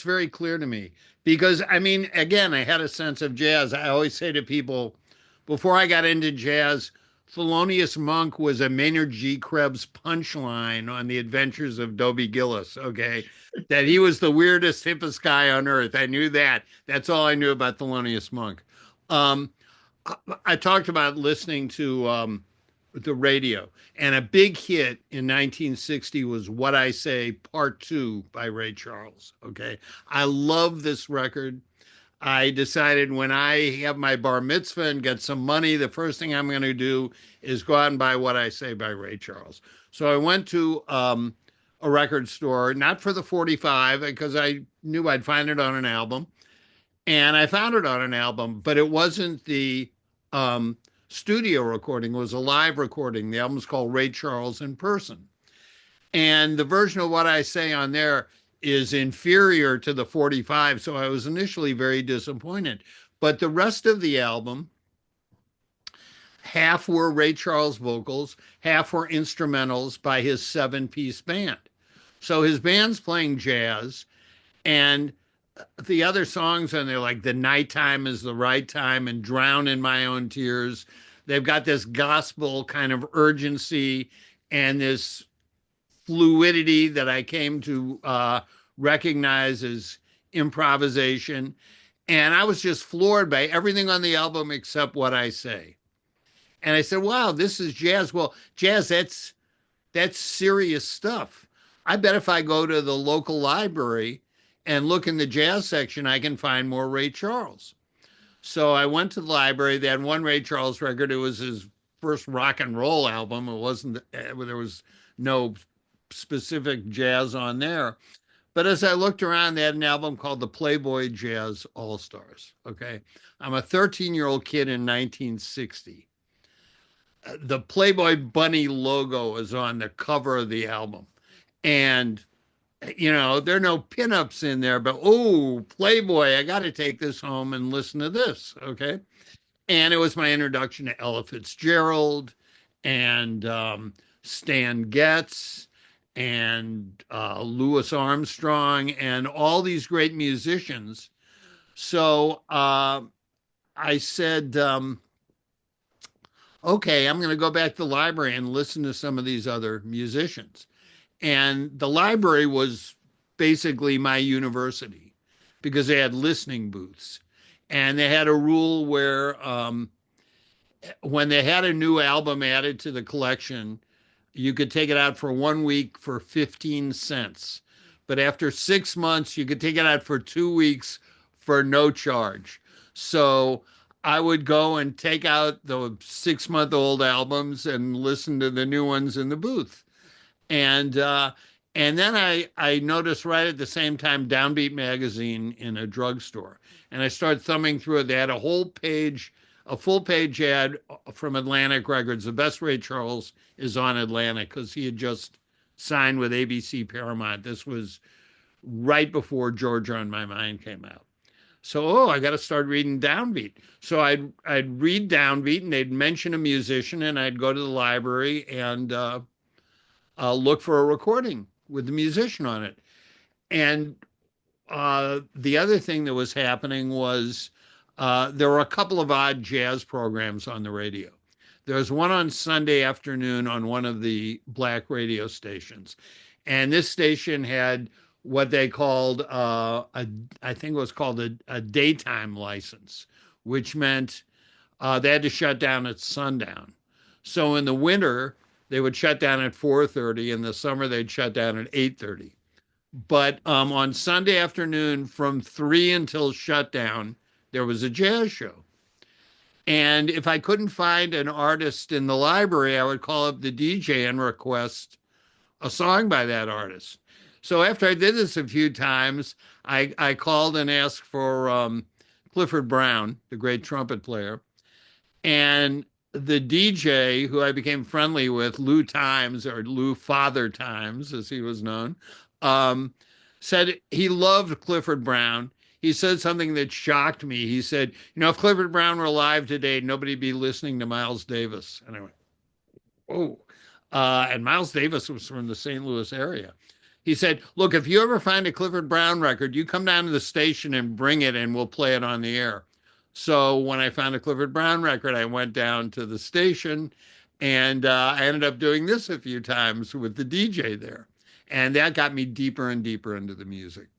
very clear to me because I mean, again, I had a sense of jazz. I always say to people before I got into jazz, Thelonious Monk was a Maynard G. Krebs punchline on The Adventures of Dobie Gillis. Okay, that he was the weirdest, hippest guy on earth. I knew that. That's all I knew about Thelonious Monk. Um, I talked about listening to the radio, and a big hit in 1960 was "What I Say" Part Two by Ray Charles. Okay, I love this record. I decided when I have my bar mitzvah and get some money, the first thing I'm going to do is go out and buy What I Say by Ray Charles. So I went to a record store, not for the 45, because I knew I'd find it on an album. And I found it on an album, but it wasn't the um, studio recording, it was a live recording. The album's called Ray Charles in Person. And the version of What I Say on there is inferior to the 45. So I was initially very disappointed. But the rest of the album, half were Ray Charles vocals, half were instrumentals by his 7-piece band. So his band's playing jazz, and the other songs on there, like "The Nighttime Is the Right Time" and "Drown in My Own Tears," they've got this gospel kind of urgency and this fluidity that I came to recognize as improvisation. And I was just floored by everything on the album except What I Say. And I said, wow, this is jazz. Well, jazz, that's serious stuff. I bet if I go to the local library and look in the jazz section, I can find more Ray Charles. So I went to the library. They had one Ray Charles record. It was his first rock and roll album. It wasn't, there was no specific jazz on there. But as I looked around, they had an album called the Playboy Jazz All Stars. Okay. I'm a 13-year-old kid in 1960. The Playboy Bunny logo is on the cover of the album. And, there are no pinups in there, but oh, Playboy, I got to take this home and listen to this. Okay. And it was my introduction to Ella Fitzgerald and Stan Getz and Louis Armstrong and all these great musicians. So I said, okay, I'm going to go back to the library and listen to some of these other musicians. And the library was basically my university because they had listening booths. And they had a rule where when they had a new album added to the collection, you could take it out for 1 week for 15 cents. But after 6 months, you could take it out for 2 weeks for no charge. So I would go and take out the 6-month-old albums and listen to the new ones in the booth. And then I noticed right at the same time Downbeat magazine in a drugstore. And I started thumbing through it. They had a full page ad from Atlantic Records. The best Ray Charles is on Atlantic because he had just signed with ABC Paramount. This was right before Georgia on My Mind came out. So, I got to start reading Downbeat. So I'd read Downbeat, and they'd mention a musician, and I'd go to the library and look for a recording with the musician on it. And the other thing that was happening was there were a couple of odd jazz programs on the radio. There was one on Sunday afternoon on one of the black radio stations. And this station had what they called, I think it was called a daytime license, which meant they had to shut down at sundown. So in the winter, they would shut down at 4:30. In the summer, they'd shut down at 8:30. But on Sunday afternoon from 3 until shutdown, there was a jazz show. And if I couldn't find an artist in the library, I would call up the DJ and request a song by that artist. So after I did this a few times, I called and asked for Clifford Brown, the great trumpet player. And the DJ, who I became friendly with, Lou Times, or Lou Father Times, as he was known, said he loved Clifford Brown. He said something that shocked me. He said, if Clifford Brown were alive today, nobody'd be listening to Miles Davis. And I went, oh. And Miles Davis was from the St. Louis area. He said, "Look, if you ever find a Clifford Brown record, you come down to the station and bring it, and we'll play it on the air." So when I found a Clifford Brown record, I went down to the station, and I ended up doing this a few times with the DJ there, and that got me deeper and deeper into the music.